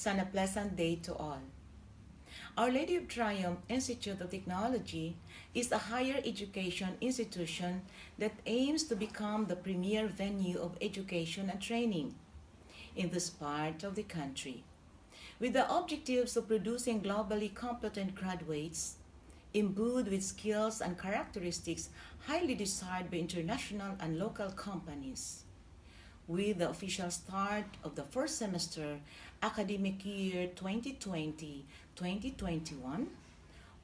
and a pleasant day to all. Our Lady of Triumph Institute of Technology is a higher education institution that aims to become the premier venue of education and training in this part of the country, with the objectives of producing globally competent graduates imbued with skills and characteristics highly desired by international and local companies. With the official start of the first semester academic year 2020-2021,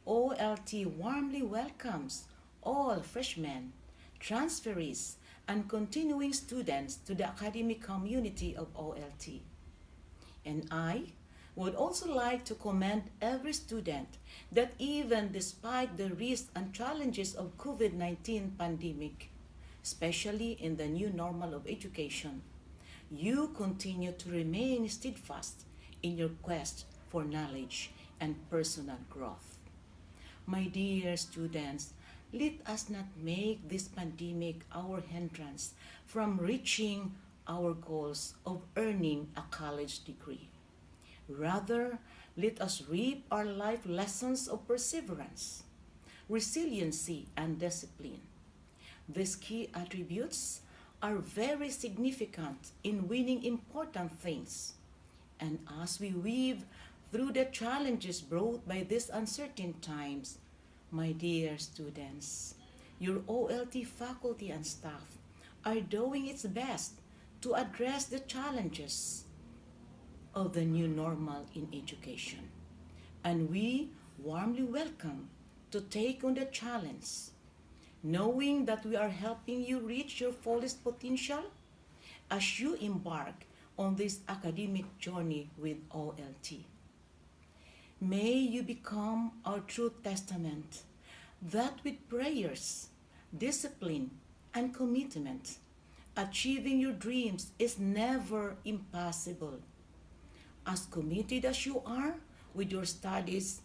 OLT warmly welcomes all freshmen, transferees, and continuing students to the academic community of OLT. And I would also like to commend every student that even despite the risks and challenges of COVID-19 pandemic, especially in the new normal of education, you continue to remain steadfast in your quest for knowledge and personal growth. My dear students, let us not make this pandemic our hindrance from reaching our goals of earning a college degree. Rather, let us reap our life lessons of perseverance, resiliency, and discipline. These key attributes are very significant in winning important things. And as we weave through the challenges brought by these uncertain times, my dear students, your OLT faculty and staff are doing its best to address the challenges of the new normal in education. And we warmly welcome to take on the challenge, knowing that we are helping you reach your fullest potential as you embark on this academic journey with OLT. May you become our true testament that with prayers, discipline, and commitment, achieving your dreams is never impossible. As committed as you are with your studies,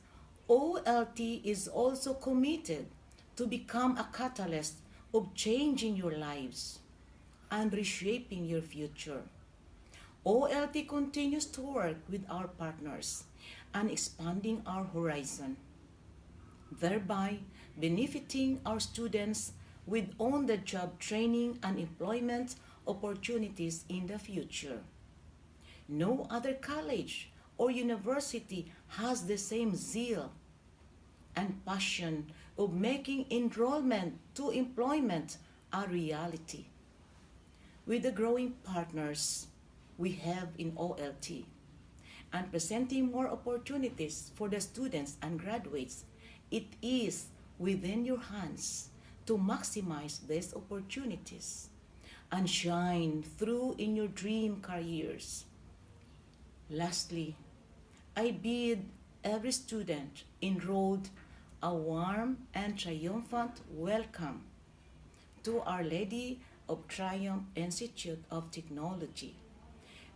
OLT is also committed to become a catalyst of changing your lives and reshaping your future. OLT continues to work with our partners and expanding our horizon, thereby benefiting our students with on-the-job training and employment opportunities in the future. No other college or university has the same zeal and passion of making enrollment to employment a reality. With the growing partners we have in OLT and presenting more opportunities for the students and graduates, it is within your hands to maximize these opportunities and shine through in your dream careers. Lastly, I bid every student enrolled a warm and triumphant welcome to Our Lady of Triumph Institute of Technology.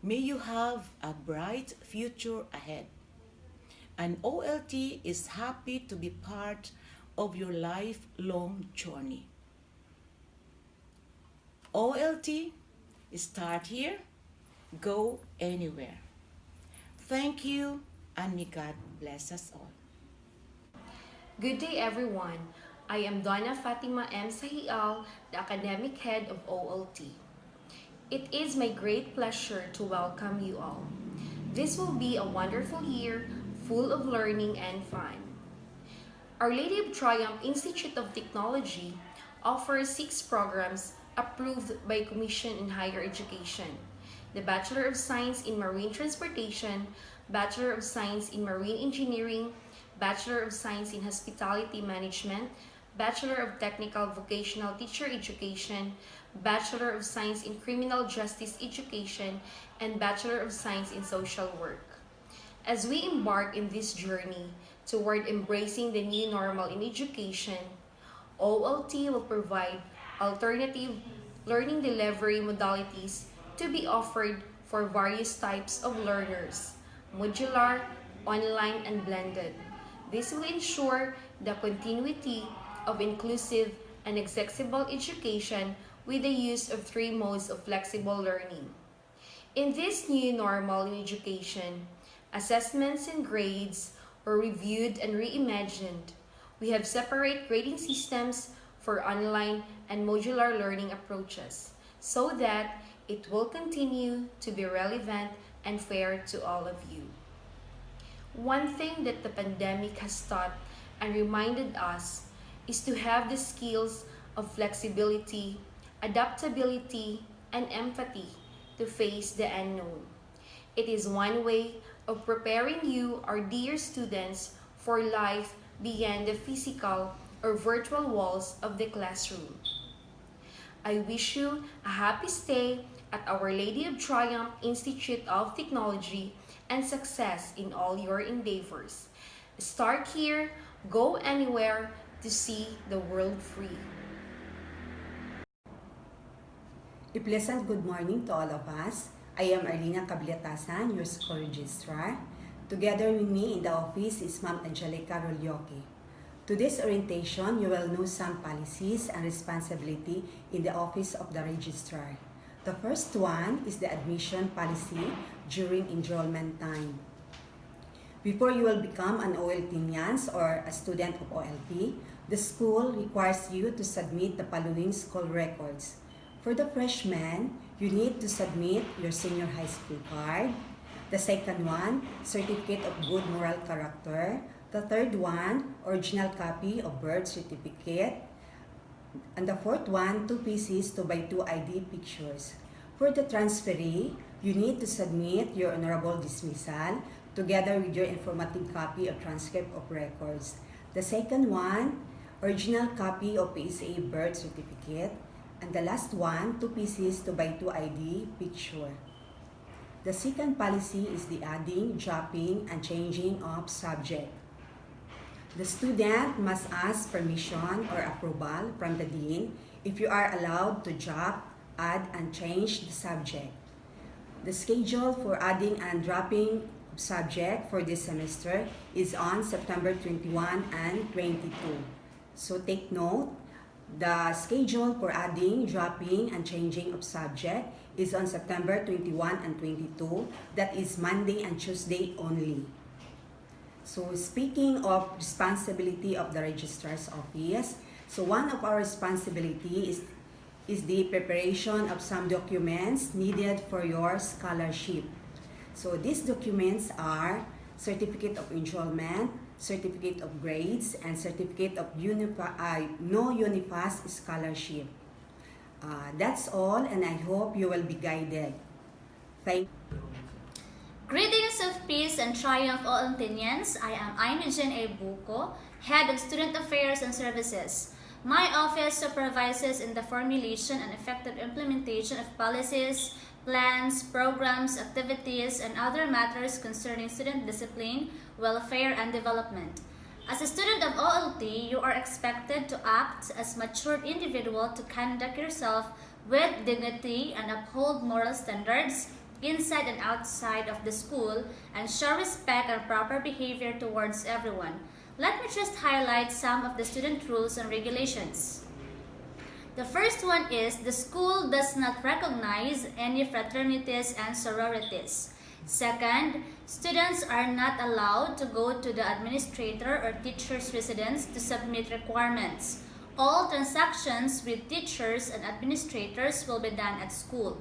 May you have a bright future ahead. And OLT is happy to be part of your lifelong journey. OLT, start here, go anywhere. Thank you, and may God bless us all. Good day, everyone. I am Donna Fatima M. Sahial, the Academic Head of OLT. It is my great pleasure to welcome you all. This will be a wonderful year full of learning and fun. Our Lady of Triumph Institute of Technology offers 6 programs approved by Commission in Higher Education: the Bachelor of Science in Marine Transportation, Bachelor of Science in Marine Engineering, Bachelor of Science in Hospitality Management, Bachelor of Technical Vocational Teacher Education, Bachelor of Science in Criminal Justice Education, and Bachelor of Science in Social Work. As we embark in this journey toward embracing the new normal in education, OLT will provide alternative learning delivery modalities to be offered for various types of learners: modular, online, and blended. This will ensure the continuity of inclusive and accessible education with the use of 3 modes of flexible learning. In this new normal in education, Assessments and grades were reviewed and reimagined. We have separate grading systems for online and modular learning approaches so that it will continue to be relevant and fair to all of you. One thing that the pandemic has taught and reminded us is to have the skills of flexibility, adaptability, and empathy to face the unknown. It is one way of preparing you, our dear students, for life beyond the physical or virtual walls of the classroom. I wish you a happy stay at Our Lady of Triumph Institute of Technology and success in all your endeavors. Start here, go anywhere to see the world free. A pleasant good morning to all of us. I am Arlina Cabliatasan, your school registrar. Together with me in the office is Ma'am Angelica Rolioque. Today's orientation, you will know some policies and responsibility in the office of the registrar. The first one is the admission policy during enrollment time. Before you will become an OLTians or a student of OLT, the school requires you to submit the following school records. For the freshmen, you need to submit your senior high school card. The second one, certificate of good moral character. The third one, original copy of birth certificate. And the fourth one, 2 pieces 2x2 ID pictures. For the transferee, you need to submit your honorable dismissal together with your informative copy of transcript of records. The second one, original copy of PSA birth certificate. And the last one, 2 pieces 2x2 ID picture. The second policy is the adding, dropping, and changing of subject. The student must ask permission or approval from the dean if you are allowed to drop, add, and change the subject. The schedule for adding and dropping subject for this semester is on September 21 and 22. So take note, the schedule for adding, dropping, and changing of subject is on September 21 and 22. That is Monday and Tuesday only. So speaking of responsibility of the registrar's office, so one of our responsibility is the preparation of some documents needed for your scholarship. So these documents are certificate of enrollment, certificate of grades, and certificate of no UNIFAS scholarship. That's all, and I hope you will be guided. Thank you. Greetings of peace and triumph, all Antonians. I am Inogen A. Buko, Head of Student Affairs and Services. My office supervises in the formulation and effective implementation of policies, plans, programs, activities, and other matters concerning student discipline, welfare, and development. As a student of OLT, you are expected to act as matured individual to conduct yourself with dignity and uphold moral standards inside and outside of the school and show respect and proper behavior towards everyone. Let me just highlight some of the student rules and regulations. The first one is the school does not recognize any fraternities and sororities. Second, students are not allowed to go to the administrator or teacher's residence to submit requirements. All transactions with teachers and administrators will be done at school.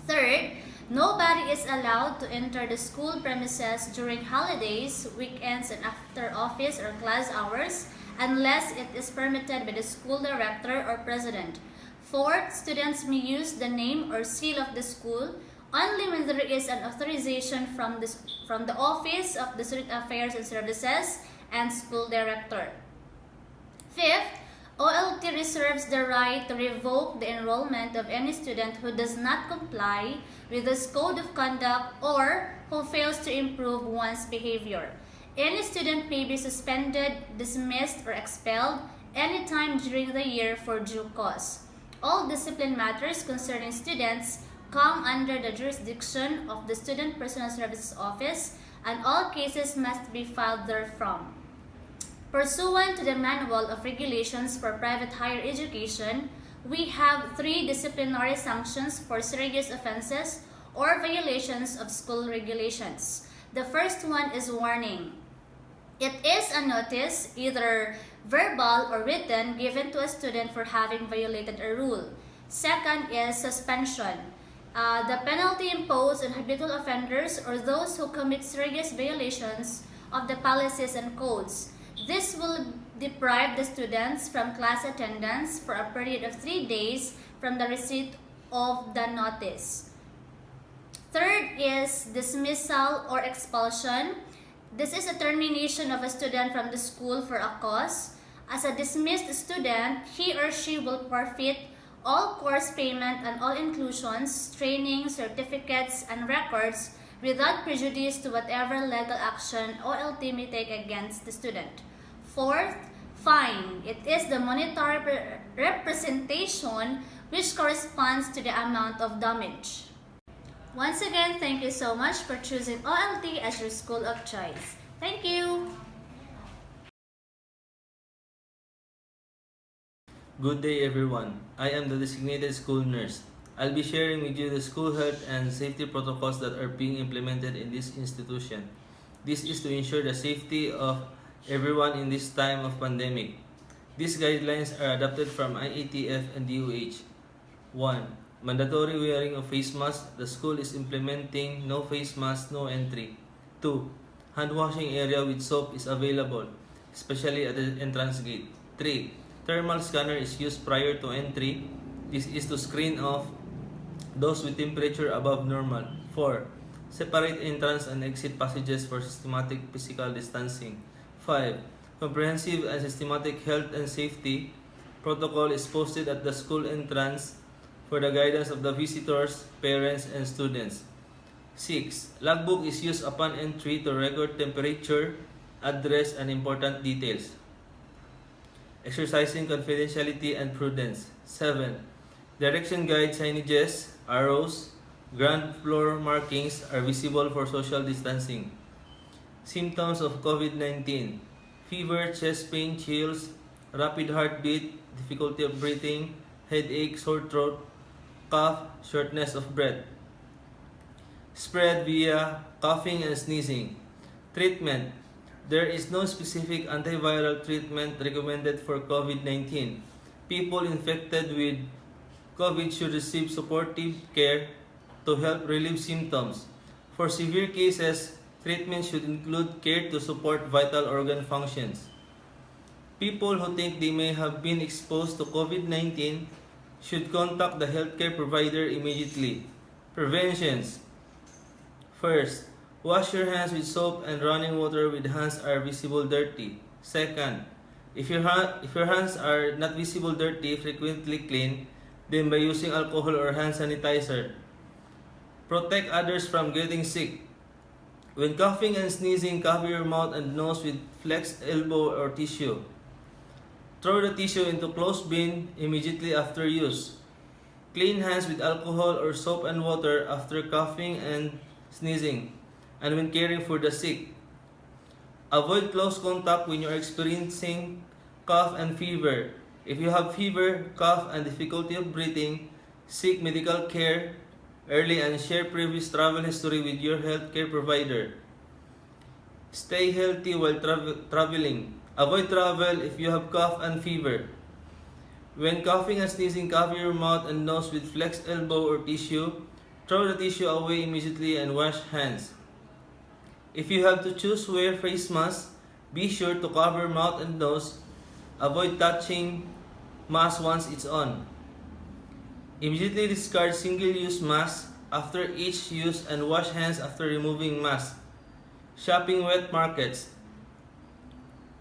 Third, nobody is allowed to enter the school premises during holidays, weekends, and after office or class hours unless it is permitted by the school director or president. Fourth, students may use the name or seal of the school only when there is an authorization from the Office of the Student Affairs and Services and school director. Fifth, OLT reserves the right to revoke the enrollment of any student who does not comply with this code of conduct or who fails to improve one's behavior. Any student may be suspended, dismissed, or expelled anytime during the year for due cause. All discipline matters concerning students come under the jurisdiction of the Student Personal Services Office, and all cases must be filed therefrom. Pursuant to the Manual of Regulations for Private Higher Education, we have 3 disciplinary sanctions for serious offenses or violations of school regulations. The first one is warning. It is a notice, either verbal or written, given to a student for having violated a rule. Second is suspension. The penalty imposed on habitual offenders or those who commit serious violations of the policies and codes. This will deprive the students from class attendance for a period of 3 days from the receipt of the notice. Third is dismissal or expulsion. This is a termination of a student from the school for a cause. As a dismissed student, he or she will forfeit all course payment and all inclusions, training, certificates, and records without prejudice to whatever legal action OLT may take against the student. Fourth, fine. It is the monetary representation which corresponds to the amount of damage. Once again, thank you so much for choosing OLT as your school of choice. Thank you! Good day everyone. I am the designated school nurse. I'll be sharing with you the school health and safety protocols that are being implemented in this institution. This is to ensure the safety of everyone in this time of pandemic. These guidelines are adopted from IATF and DOH. 1. Mandatory wearing of face mask. The school is implementing no face mask, no entry. 2. Hand washing area with soap is available, especially at the entrance gate. 3. Thermal scanner is used prior to entry. This is to screen off those with temperature above normal. 4. Separate entrance and exit passages for systematic physical distancing. 5. Comprehensive and systematic health and safety protocol is posted at the school entrance for the guidance of the visitors, parents, and students. 6. Logbook is used upon entry to record temperature, address, and important details. Exercising confidentiality and prudence. 7. Direction guide signages, arrows, ground floor markings are visible for social distancing. Symptoms of COVID-19: fever, chest pain, chills, rapid heartbeat, difficulty of breathing, headache, sore throat, cough, shortness of breath. Spread via coughing and sneezing. Treatment: there is no specific antiviral treatment recommended for COVID-19. People infected with COVID should receive supportive care to help relieve symptoms. For severe cases, treatment should include care to support vital organ functions. People who think they may have been exposed to COVID-19 should contact the healthcare provider immediately. Preventions: first, wash your hands with soap and running water with hands are visible dirty. Second, if your hands are not visible dirty, frequently clean, then by using alcohol or hand sanitizer. Protect others from getting sick. When coughing and sneezing, cover your mouth and nose with flexed elbow or tissue. Throw the tissue into closed bin immediately after use. Clean hands with alcohol or soap and water after coughing and sneezing, and when caring for the sick. Avoid close contact when you are experiencing cough and fever. If you have fever, cough, and difficulty of breathing, seek medical care early and share previous travel history with your healthcare provider. Stay healthy while traveling. Avoid travel if you have cough and fever. When coughing and sneezing, cover your mouth and nose with flexed elbow or tissue. Throw the tissue away immediately and wash hands. If you have to choose wear face mask, be sure to cover mouth and nose. Avoid touching mask once it's on. Immediately discard single-use masks after each use and wash hands after removing mask. Shopping wet markets.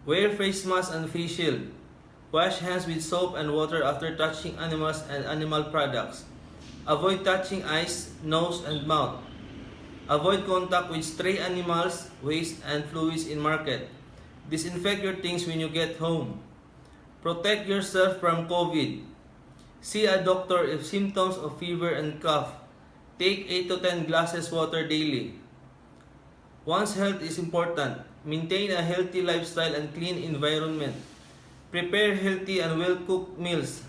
Wear face mask and face shield. Wash hands with soap and water after touching animals and animal products. Avoid touching eyes, nose, and mouth. Avoid contact with stray animals, waste, and fluids in market. Disinfect your things when you get home. Protect yourself from COVID. See a doctor if symptoms of fever and cough. Take 8 to 10 glasses water daily. One's health is important. Maintain a healthy lifestyle and clean environment. Prepare healthy and well-cooked meals.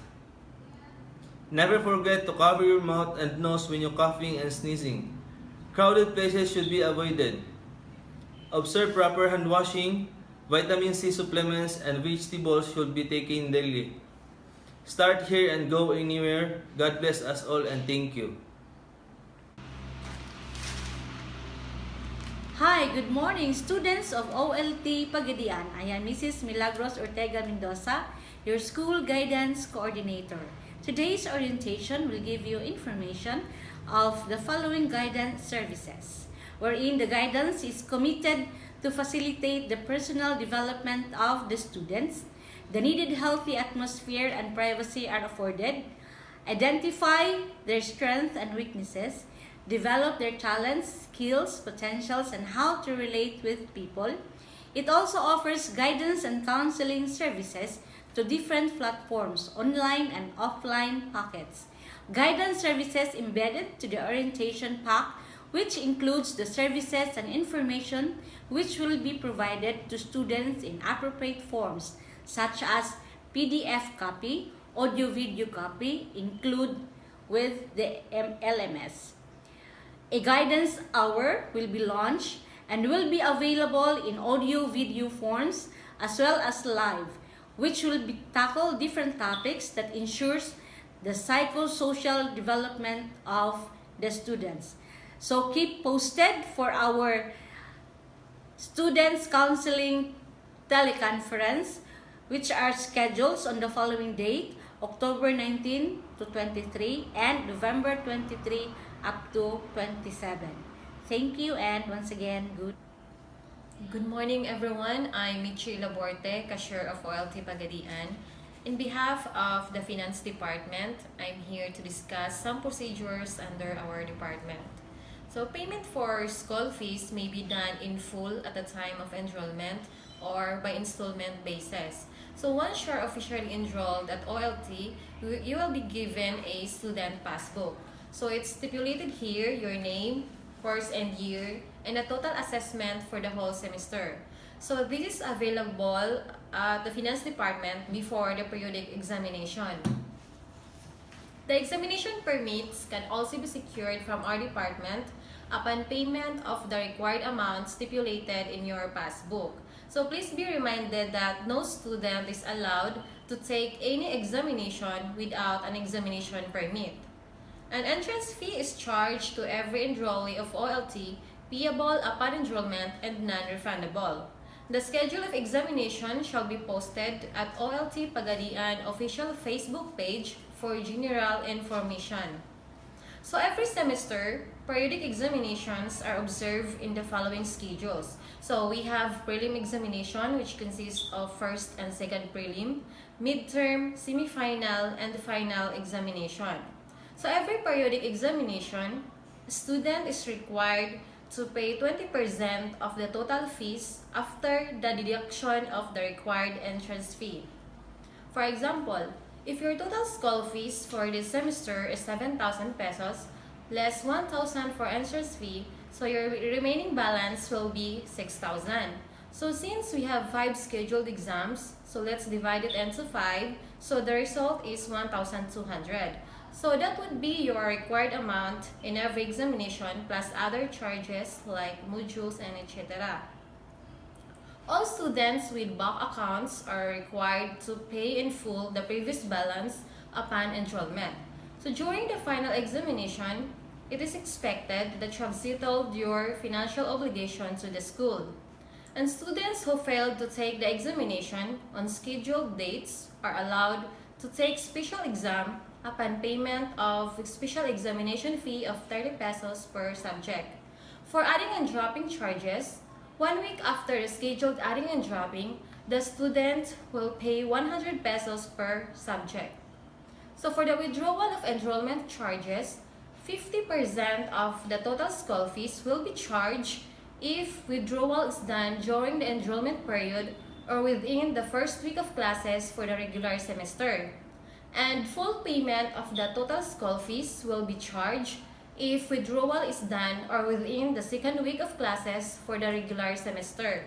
Never forget to cover your mouth and nose when you're coughing and sneezing. Crowded places should be avoided. Observe proper hand washing. Vitamin C supplements and vegetables should be taken daily. Start here and go anywhere. God bless us all and thank you. Hi, good morning, students of OLT Pagadian. I am Mrs. Milagros Ortega Mendoza, your school guidance coordinator. Today's orientation will give you information of the following guidance services, wherein the guidance is committed to facilitate the personal development of the students. The needed healthy atmosphere and privacy are afforded. Identify their strengths and weaknesses. Develop their talents, skills, potentials, and how to relate with people. It also offers guidance and counseling services to different platforms, online and offline pockets. Guidance services embedded to the orientation pack, which includes the services and information which will be provided to students in appropriate forms, such as PDF copy, audio-video copy, include with the LMS. A guidance hour will be launched and will be available in audio-video forms as well as live, which will tackle different topics that ensures the psychosocial development of the students. So keep posted for our students counseling teleconference, which are scheduled on the following date, October 19 to 23 and November 23 up to 27. Thank you, and once again, Good morning, everyone. I'm Michi Laborte, cashier of OLT Pagadian. In behalf of the Finance Department, I'm here to discuss some procedures under our department. So, payment for school fees may be done in full at the time of enrollment or by installment basis. So, once you're officially enrolled at OLT, you will be given a student passbook. So, it's stipulated here your name, course and year, and a total assessment for the whole semester. So this is available at the Finance Department before the periodic examination. The examination permits can also be secured from our department upon payment of the required amount stipulated in your passbook. So please be reminded that no student is allowed to take any examination without an examination permit. An entrance fee is charged to every enrollee of OLT, payable upon enrollment and non-refundable. The schedule of examination shall be posted at OLT Pagadian official Facebook page for general information. So every semester, periodic examinations are observed in the following schedules. So we have prelim examination, which consists of first and second prelim, midterm, semifinal, and final examination. So every periodic examination, a student is required to pay 20% of the total fees after the deduction of the required entrance fee. For example, if your total school fees for this semester is 7,000 pesos, less 1,000 for entrance fee, so your remaining balance will be 6,000. So since we have 5 scheduled exams, so let's divide it into 5, so the result is 1,200. So that would be your required amount in every examination plus other charges like modules and etc. All students with bank accounts are required to pay in full the previous balance upon enrollment. So during the final examination, it is expected that you have settled your financial obligation to the school. And students who failed to take the examination on scheduled dates are allowed to take special exam upon payment of special examination fee of 30 pesos per subject. For adding and dropping charges, 1 week after the scheduled adding and dropping, the student will pay 100 pesos per subject. So for the withdrawal of enrollment charges, 50% of the total school fees will be charged if withdrawal is done during the enrollment period or within the first week of classes for the regular semester. And full payment of the total school fees will be charged if withdrawal is done or within the second week of classes for the regular semester.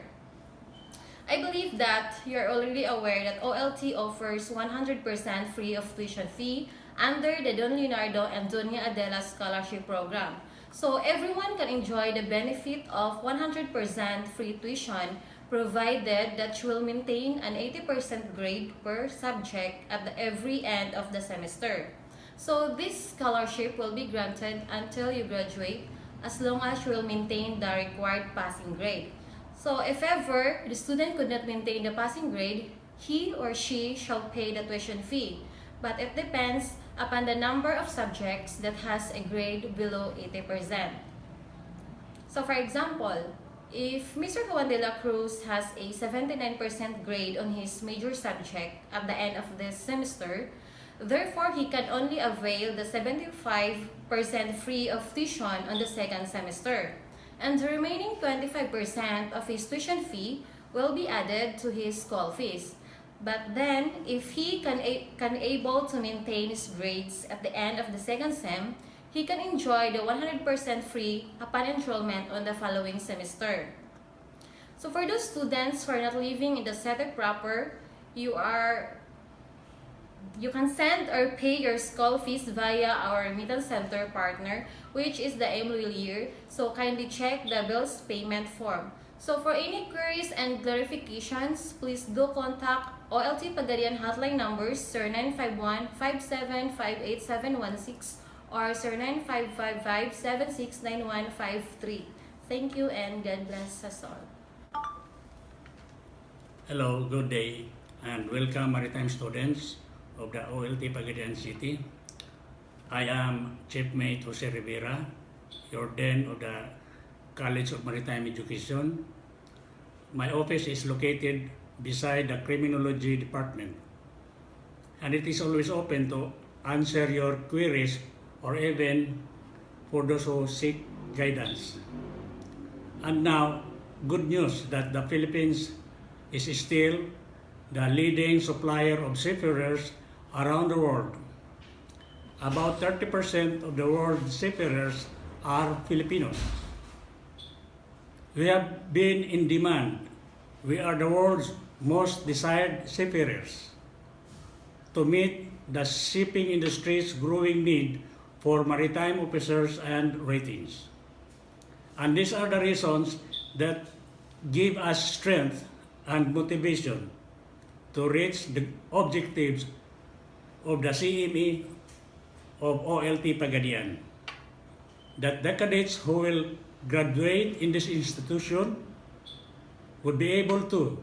I believe that you are already aware that OLT offers 100% free of tuition fee under the Don Leonardo and Doña Adela Scholarship Program. So everyone can enjoy the benefit of 100% free tuition provided that you will maintain an 80% grade per subject at every end of the semester. So this scholarship will be granted until you graduate as long as you will maintain the required passing grade. So if ever the student could not maintain the passing grade, he or she shall pay the tuition fee. But it depends upon the number of subjects that has a grade below 80%. So for example, if Mr. Juan de la Cruz has a 79% grade on his major subject at the end of this semester, therefore he can only avail the 75% free of tuition on the second semester. And the remaining 25% of his tuition fee will be added to his school fees. But then, if he can able to maintain his grades at the end of the second sem, he can enjoy the 100% free upon enrollment on the following semester. So for those students who are not living in the city proper, you can send or pay your school fees via our remittance center partner, which is the MWillier. So kindly check the bills payment form. So for any queries and clarifications, please do contact OLT Pagadian hotline numbers 0951-5758-716 or 0955-769153. Thank you and God bless us all. Hello, good day, and welcome maritime students of the OLT Pagadian City. I am Chief Mate Jose Rivera, your Dean of the College of Maritime Education. My office is located beside the Criminology Department, and it is always open to answer your queries or even for those who seek guidance. And now, good news that the Philippines is still the leading supplier of seafarers around the world. About 30% of the world's seafarers are Filipinos. We have been in demand. We are the world's most desired seafarers to meet the shipping industry's growing need for maritime officers and ratings. And these are the reasons that give us strength and motivation to reach the objectives of the CME of OLT Pagadian. That the cadets who will graduate in this institution would be able to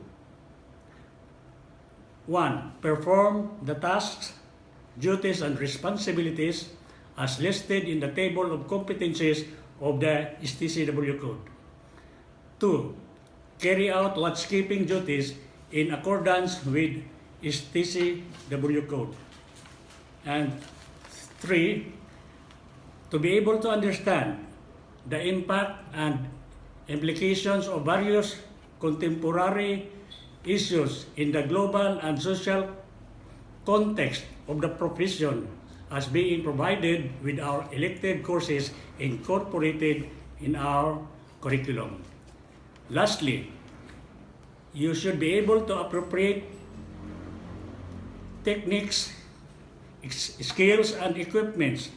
1. Perform the tasks, duties, and responsibilities as listed in the table of competencies of the STCW Code. 2. Carry out watchkeeping duties in accordance with STCW Code. And 3. To be able to understand the impact and implications of various contemporary issues in the global and social context of the profession as being provided with our elective courses incorporated in our curriculum. Lastly, you should be able to appropriate techniques, skills, and equipments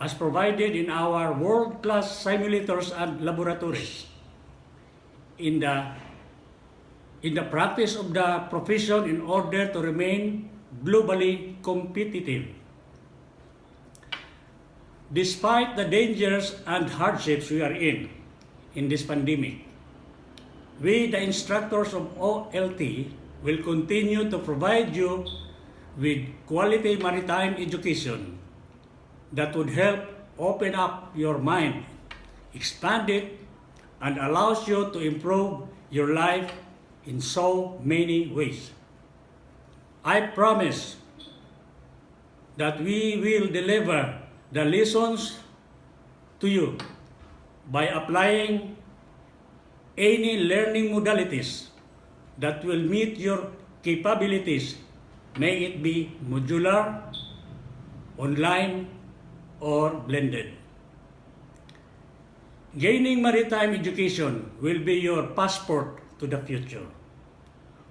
as provided in our world-class simulators and laboratories. In the practice of the profession in order to remain globally competitive. Despite the dangers and hardships we are in this pandemic, we, the instructors of OLT, will continue to provide you with quality maritime education that would help open up your mind, expand it, and allows you to improve your life in so many ways. I promise that we will deliver the lessons to you by applying any learning modalities that will meet your capabilities, may it be modular, online, or blended. Gaining maritime education will be your passport to the future,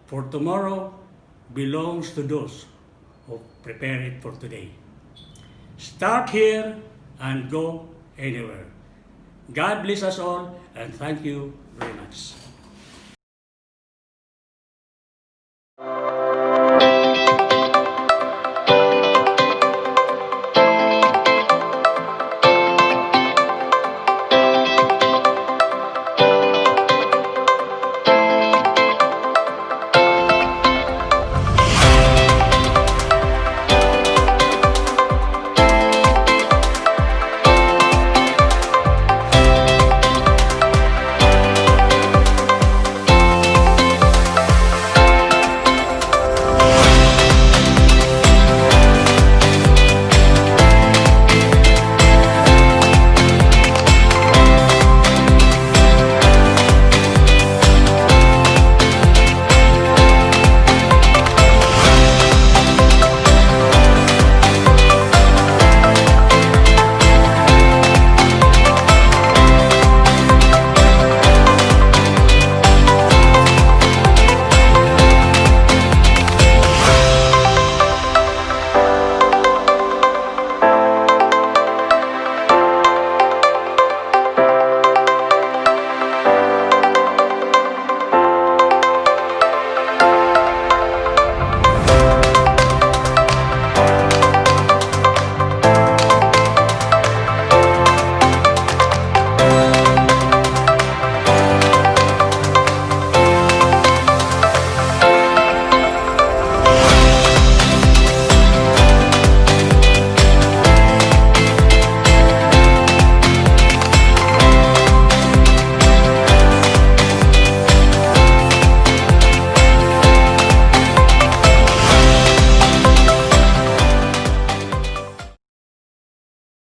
for tomorrow belongs to those who prepare it for today. Start here and go anywhere. God bless us all, and thank you very much.